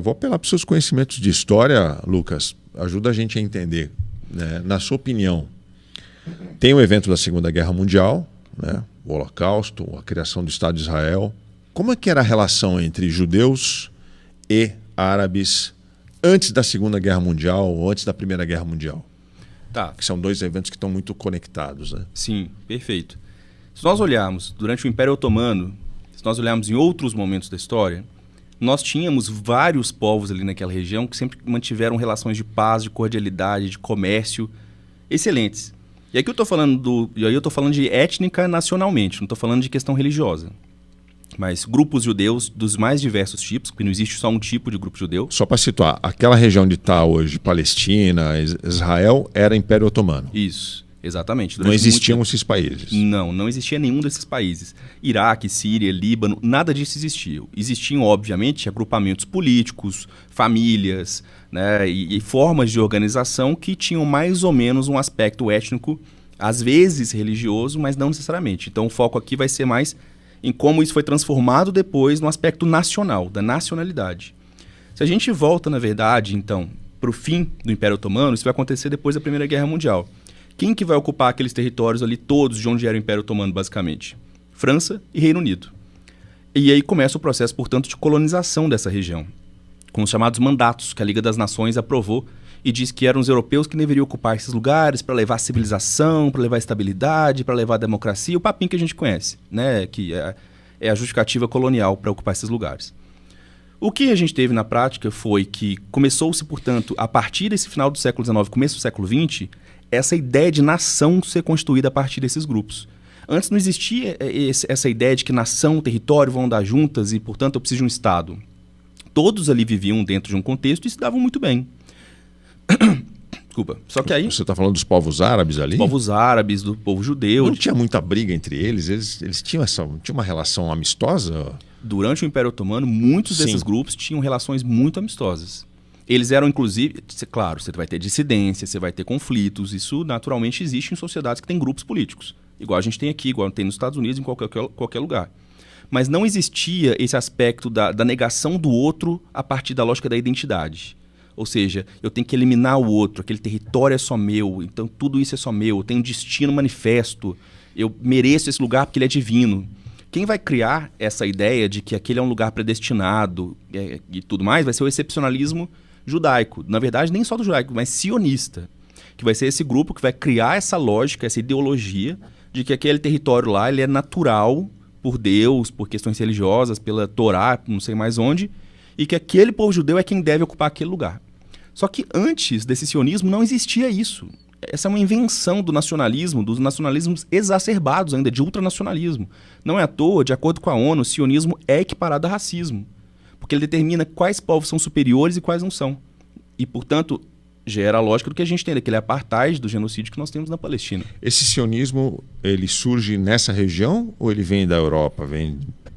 Eu vou apelar para os seus conhecimentos de história, Lucas. Ajuda a gente a entender, né? Na sua opinião, tem o evento da Segunda Guerra Mundial, né? O Holocausto, a criação do Estado de Israel. Como é que era a relação entre judeus e árabes antes da Segunda Guerra Mundial ou antes da Primeira Guerra Mundial? Tá. Que são dois eventos que estão muito conectados, né? Sim, perfeito. Se nós olharmos durante o Império Otomano, se nós olharmos em outros momentos da história, nós tínhamos vários povos ali naquela região que sempre mantiveram relações de paz, de cordialidade, de comércio excelentes. E aqui eu estou falando de étnica nacionalmente, não estou falando de questão religiosa. Mas grupos judeus dos mais diversos tipos, porque não existe só um tipo de grupo judeu. Só para situar, aquela região onde está hoje, Palestina, Israel, era Império Otomano. Isso, exatamente. Não existiam esses países. Não existia nenhum desses países. Iraque, Síria, Líbano, nada disso existia. Existiam, obviamente, agrupamentos políticos, famílias, né, e formas de organização que tinham mais ou menos um aspecto étnico, às vezes religioso, mas não necessariamente. Então o foco aqui vai ser mais em como isso foi transformado depois no aspecto nacional, da nacionalidade. Se a gente volta, na verdade, então, para o fim do Império Otomano, isso vai acontecer depois da Primeira Guerra Mundial. Quem que vai ocupar aqueles territórios ali todos de onde era o Império Otomano, basicamente? França e Reino Unido. E aí começa o processo, portanto, de colonização dessa região, com os chamados mandatos que a Liga das Nações aprovou e disse que eram os europeus que deveriam ocupar esses lugares para levar civilização, para levar estabilidade, para levar democracia, o papinho que a gente conhece, né? Que é a justificativa colonial para ocupar esses lugares. O que a gente teve na prática foi que começou-se, portanto, a partir desse final do século XIX, começo do século XX, essa ideia de nação ser constituída a partir desses grupos. Antes não existia essa ideia de que nação e território vão andar juntas e, portanto, eu preciso de um Estado. Todos ali viviam dentro de um contexto e se davam muito bem. Desculpa. Só que aí... Você está falando dos povos árabes ali? Dos povos árabes, do povo judeu. Não tinha muita briga entre eles? Eles tinham uma relação amistosa? Durante o Império Otomano, muitos desses grupos tinham relações muito amistosas. Eles eram, inclusive... Claro, você vai ter dissidência, você vai ter conflitos. Isso, naturalmente, existe em sociedades que têm grupos políticos. Igual a gente tem aqui, igual tem nos Estados Unidos, em qualquer lugar. Mas não existia esse aspecto da negação do outro a partir da lógica da identidade. Ou seja, eu tenho que eliminar o outro, aquele território é só meu, então tudo isso é só meu, eu tenho um destino manifesto, eu mereço esse lugar porque ele é divino. Quem vai criar essa ideia de que aquele é um lugar predestinado e tudo mais vai ser o excepcionalismo judaico. Na verdade, nem só do judaico, mas sionista. Que vai ser esse grupo que vai criar essa lógica, essa ideologia de que aquele território lá ele é natural por Deus, por questões religiosas, pela Torá, não sei mais onde, e que aquele povo judeu é quem deve ocupar aquele lugar. Só que antes desse sionismo não existia isso. Essa é uma invenção do nacionalismo, dos nacionalismos exacerbados ainda, de ultranacionalismo. Não é à toa, de acordo com a ONU, o sionismo é equiparado a racismo, porque ele determina quais povos são superiores e quais não são. E, portanto, gera a lógica do que a gente tem, daquele apartheid, do genocídio que nós temos na Palestina. Esse sionismo, ele surge nessa região ou ele vem da Europa?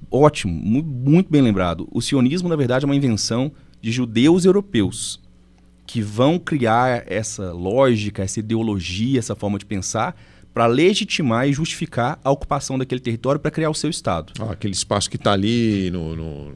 Ótimo, muito bem lembrado. O sionismo, na verdade, é uma invenção de judeus europeus que vão criar essa lógica, essa ideologia, essa forma de pensar para legitimar e justificar a ocupação daquele território para criar o seu Estado. Aquele espaço que está ali no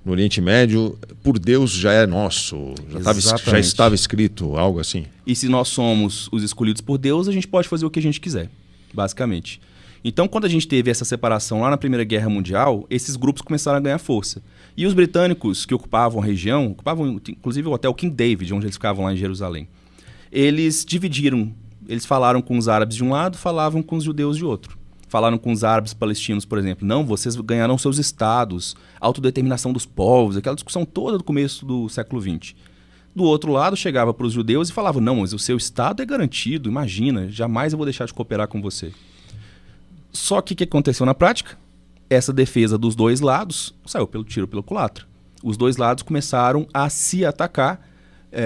Oriente Médio, por Deus já é nosso, já estava escrito, algo assim. E se nós somos os escolhidos por Deus, a gente pode fazer o que a gente quiser, basicamente. Então, quando a gente teve essa separação lá na Primeira Guerra Mundial, esses grupos começaram a ganhar força. E os britânicos que ocupavam a região, ocupavam inclusive o hotel King David, onde eles ficavam lá em Jerusalém, eles dividiram, eles falaram com os árabes de um lado, falavam com os judeus de outro. Falaram com os árabes palestinos, por exemplo, não, vocês ganharão seus estados, autodeterminação dos povos, aquela discussão toda do começo do século XX. Do outro lado, chegava para os judeus e falava, não, mas o seu estado é garantido, imagina, jamais eu vou deixar de cooperar com você. Só que o que aconteceu na prática? Essa defesa dos dois lados saiu pelo tiro pela culatra. Os dois lados começaram a se atacar,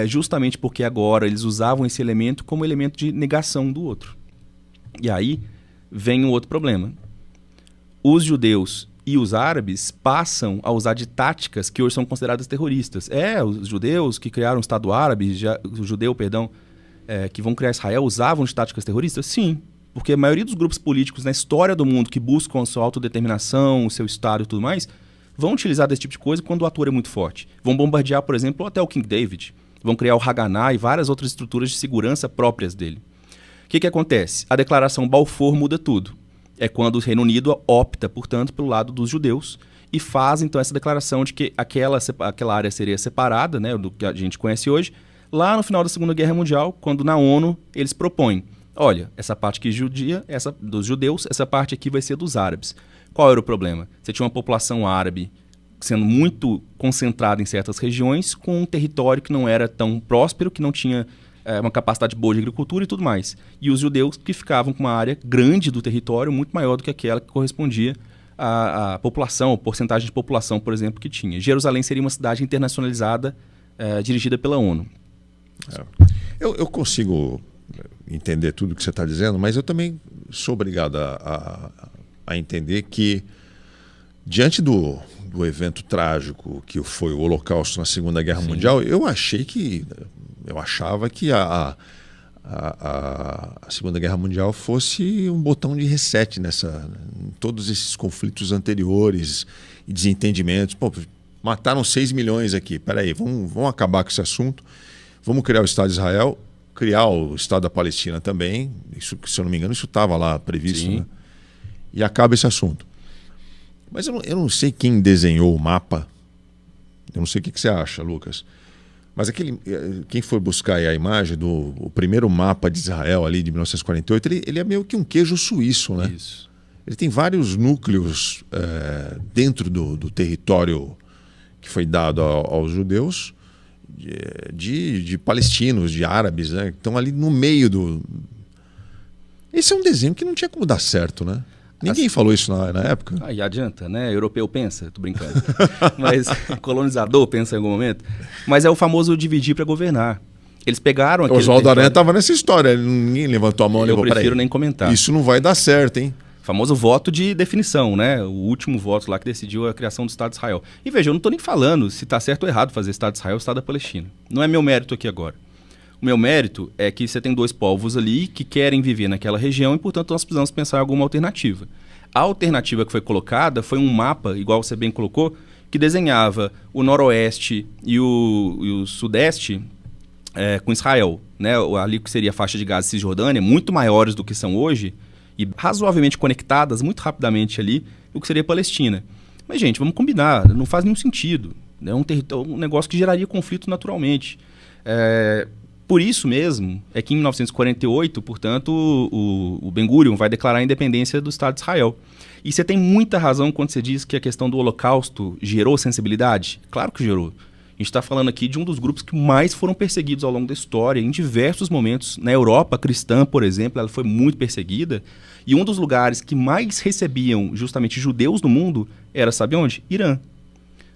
justamente porque agora eles usavam esse elemento como elemento de negação do outro. E aí vem um outro problema. Os judeus e os árabes passam a usar de táticas que hoje são consideradas terroristas. Os judeus que criaram o Estado Árabe, que vão criar Israel, usavam de táticas terroristas? Sim. Porque a maioria dos grupos políticos na história do mundo que buscam a sua autodeterminação, o seu Estado e tudo mais, vão utilizar desse tipo de coisa quando o ator é muito forte. Vão bombardear, por exemplo, o Hotel King David. Vão criar o Haganah e várias outras estruturas de segurança próprias dele. O que acontece? A Declaração Balfour muda tudo. É quando o Reino Unido opta, portanto, pelo lado dos judeus e faz, então, essa declaração de que aquela área seria separada, né, do que a gente conhece hoje, lá no final da Segunda Guerra Mundial, quando na ONU eles propõem, olha, essa parte aqui judia, essa dos judeus, essa parte aqui vai ser dos árabes. Qual era o problema? Você tinha uma população árabe sendo muito concentrada em certas regiões, com um território que não era tão próspero, que não tinha uma capacidade boa de agricultura e tudo mais. E os judeus que ficavam com uma área grande do território, muito maior do que aquela que correspondia à população, a porcentagem de população, por exemplo, que tinha. Jerusalém seria uma cidade internacionalizada, dirigida pela ONU. Eu consigo entender tudo o que você está dizendo, mas eu também sou obrigado a entender que, diante do evento trágico que foi o Holocausto na Segunda Guerra Mundial, eu achava que a Segunda Guerra Mundial fosse um botão de reset em todos esses conflitos anteriores e desentendimentos. Pô, mataram 6 milhões aqui, peraí, vamos acabar com esse assunto, vamos criar o Estado de Israel, criar o Estado da Palestina também, isso, se eu não me engano, isso estava lá previsto, né? E acaba esse assunto. Mas eu não sei quem desenhou o mapa, eu não sei o que você acha, Lucas, mas quem foi buscar aí a imagem o primeiro mapa de Israel ali de 1948, ele é meio que um queijo suíço, né? Isso. Ele tem vários núcleos dentro do território que foi dado aos judeus, de palestinos, de árabes, né? Que estão ali no meio do... Esse é um desenho que não tinha como dar certo, né? Ninguém falou isso na época. Aí adianta, né? Europeu pensa, tô brincando. Mas colonizador pensa em algum momento. Mas é o famoso dividir para governar. Eles pegaram aquele... Oswaldo Aranha estava nessa história. Ninguém levantou a mão e levou para ele. Eu prefiro nem comentar. Isso não vai dar certo, hein? Famoso voto de definição, né? O último voto lá que decidiu a criação do Estado de Israel. E veja, eu não estou nem falando se está certo ou errado fazer Estado de Israel ou Estado da Palestina. Não é meu mérito aqui agora. O meu mérito é que você tem dois povos ali que querem viver naquela região e, portanto, nós precisamos pensar em alguma alternativa. A alternativa que foi colocada foi um mapa, igual você bem colocou, que desenhava o noroeste e o sudeste com Israel, né? Ali que seria a faixa de Gaza e Cisjordânia, muito maiores do que são hoje e razoavelmente conectadas muito rapidamente ali, o que seria a Palestina. Mas, gente, vamos combinar, não faz nenhum sentido. É um negócio que geraria conflito naturalmente. Por isso mesmo, é que em 1948, portanto, o Ben-Gurion vai declarar a independência do Estado de Israel. E você tem muita razão quando você diz que a questão do Holocausto gerou sensibilidade. Claro que gerou. A gente está falando aqui de um dos grupos que mais foram perseguidos ao longo da história, em diversos momentos. Na Europa cristã, por exemplo, ela foi muito perseguida. E um dos lugares que mais recebiam justamente judeus no mundo era, sabe onde? Irã.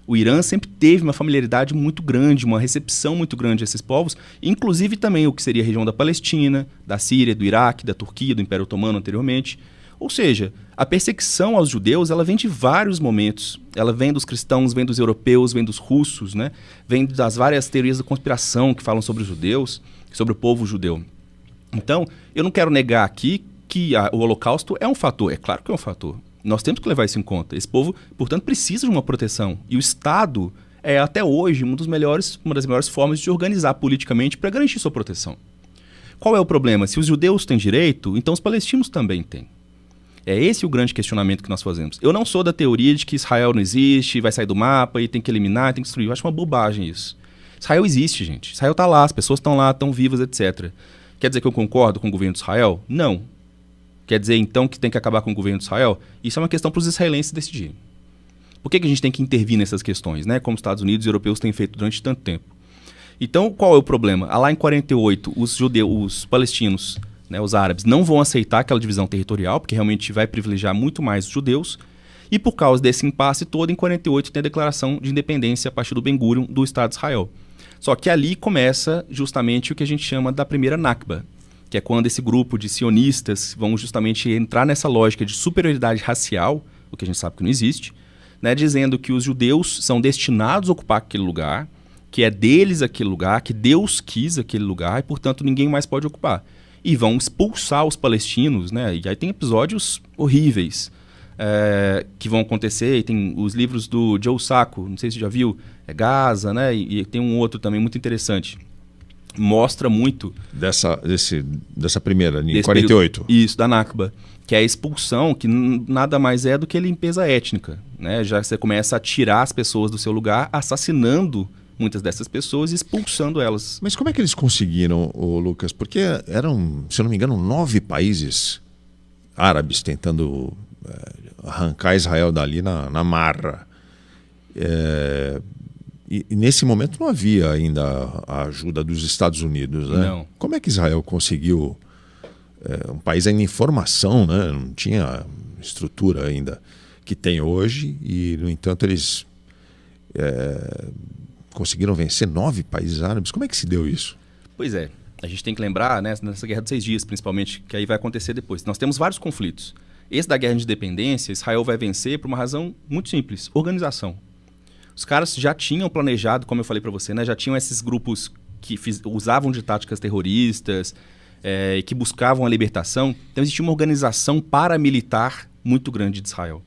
O Irã sempre teve uma familiaridade muito grande, uma recepção muito grande a esses povos, inclusive também o que seria a região da Palestina, da Síria, do Iraque, da Turquia, do Império Otomano anteriormente. Ou seja, a perseguição aos judeus ela vem de vários momentos. Ela vem dos cristãos, vem dos europeus, vem dos russos, né? Vem das várias teorias da conspiração que falam sobre os judeus, sobre o povo judeu. Então, eu não quero negar aqui que o Holocausto é um fator. É claro que é um fator. Nós temos que levar isso em conta. Esse povo, portanto, precisa de uma proteção. E o Estado é, até hoje, uma das melhores formas de se organizar politicamente para garantir sua proteção. Qual é o problema? Se os judeus têm direito, então os palestinos também têm. É esse o grande questionamento que nós fazemos. Eu não sou da teoria de que Israel não existe, vai sair do mapa e tem que eliminar, tem que destruir. Eu acho uma bobagem isso. Israel existe, gente. Israel está lá, as pessoas estão lá, estão vivas, etc. Quer dizer que eu concordo com o governo de Israel? Não. Quer dizer, então, que tem que acabar com o governo de Israel? Isso é uma questão para os israelenses decidirem. Por que a gente tem que intervir nessas questões, né? Como os Estados Unidos e europeus têm feito durante tanto tempo. Então, qual é o problema? Lá em 48, os palestinos, né, os árabes, não vão aceitar aquela divisão territorial, porque realmente vai privilegiar muito mais os judeus. E por causa desse impasse todo, em 48 tem a declaração de independência a partir do Ben-Gurion do Estado de Israel. Só que ali começa justamente o que a gente chama da primeira Nakba, que é quando esse grupo de sionistas vão justamente entrar nessa lógica de superioridade racial, o que a gente sabe que não existe, né, dizendo que os judeus são destinados a ocupar aquele lugar, que é deles aquele lugar, que Deus quis aquele lugar e, portanto, ninguém mais pode ocupar. E vão expulsar os palestinos, né? E aí tem episódios horríveis. que vão acontecer. E tem os livros do Joe Sacco, não sei se você já viu, Gaza, né? E tem um outro também muito interessante. Mostra muito... Dessa primeira, em 48. Período, isso, da Nakba. Que é a expulsão, que nada mais é do que limpeza étnica. Né? Já você começa a tirar as pessoas do seu lugar, assassinando muitas dessas pessoas e expulsando elas. Mas como é que eles conseguiram, Lucas? Porque eram, se eu não me engano, 9 países árabes tentando arrancar Israel dali na marra. E nesse momento não havia ainda a ajuda dos Estados Unidos, né? Não. Como é que Israel conseguiu... um país ainda em formação, né? Não tinha estrutura ainda que tem hoje e, no entanto, eles conseguiram vencer 9 países árabes. Como é que se deu isso? Pois é. A gente tem que lembrar, né, nessa Guerra dos 6 Dias, principalmente, que aí vai acontecer depois. Nós temos vários conflitos. Esse da Guerra de Independência, Israel vai vencer por uma razão muito simples: organização. Os caras já tinham planejado, como eu falei para você, né, já tinham esses grupos que usavam de táticas terroristas, que buscavam a libertação. Então existia uma organização paramilitar muito grande de Israel.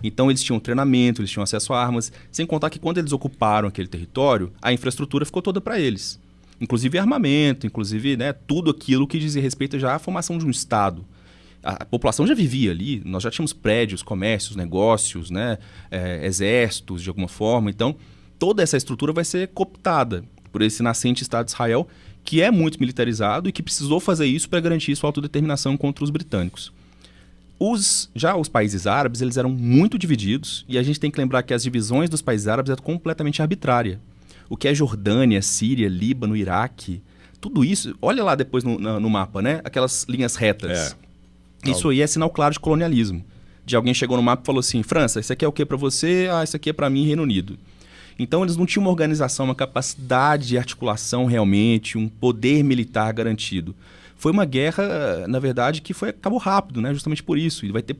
Então eles tinham treinamento, eles tinham acesso a armas, sem contar que quando eles ocuparam aquele território, a infraestrutura ficou toda para eles. Inclusive armamento, inclusive, né, tudo aquilo que dizia respeito já à formação de um Estado. A população já vivia ali, nós já tínhamos prédios, comércios, negócios, né, exércitos de alguma forma. Então toda essa estrutura vai ser cooptada por esse nascente Estado de Israel, que é muito militarizado e que precisou fazer isso para garantir sua autodeterminação contra os britânicos. Já os países árabes, eles eram muito divididos, e a gente tem que lembrar que as divisões dos países árabes eram completamente arbitrárias. O que é Jordânia, Síria, Líbano, Iraque, tudo isso, olha lá depois no mapa, né? Aquelas linhas retas. Isso aí é sinal claro de colonialismo. De alguém chegou no mapa e falou assim: França, isso aqui é o que para você? Ah, isso aqui é para mim, Reino Unido. Então eles não tinham uma organização, uma capacidade de articulação realmente, um poder militar garantido. Foi uma guerra, na verdade, que acabou rápido, né? Justamente por isso. E vai ter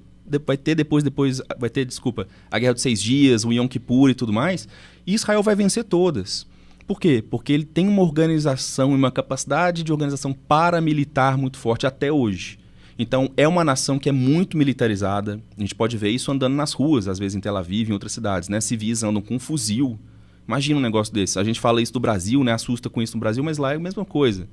a Guerra dos 6 Dias, o Yom Kippur e tudo mais. E Israel vai vencer todas. Por quê? Porque ele tem uma organização e uma capacidade de organização paramilitar muito forte até hoje. Então é uma nação que é muito militarizada. A gente pode ver isso andando nas ruas, às vezes em Tel Aviv, em outras cidades, né? Civis andam com um fuzil. Imagina um negócio desse. A gente fala isso do Brasil, né? Assusta com isso no Brasil, mas lá é a mesma coisa.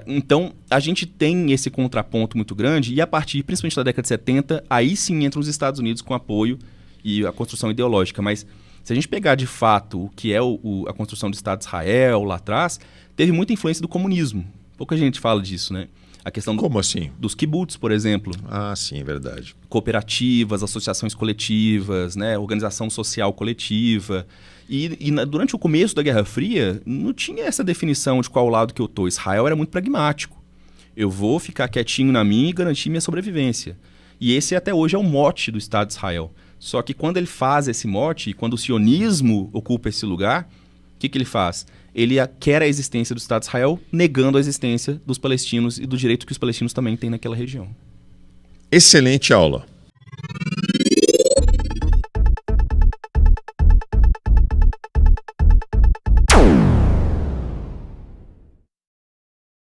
Então, a gente tem esse contraponto muito grande e a partir, principalmente da década de 70, aí sim entram os Estados Unidos com apoio e a construção ideológica. Mas se a gente pegar de fato o que é a construção do Estado de Israel lá atrás, teve muita influência do comunismo. Pouca gente fala disso, né? A questão Como assim? Dos kibbutz, por exemplo. Ah, sim, verdade. Cooperativas, associações coletivas, né? Organização social coletiva. E durante o começo da Guerra Fria, não tinha essa definição de qual lado que eu estou. Israel era muito pragmático. Eu vou ficar quietinho na minha e garantir minha sobrevivência. E esse até hoje é o mote do Estado de Israel. Só que quando ele faz esse mote, e quando o sionismo ocupa esse lugar, o que ele faz? Ele quer a existência do Estado de Israel, negando a existência dos palestinos e do direito que os palestinos também têm naquela região. Excelente aula.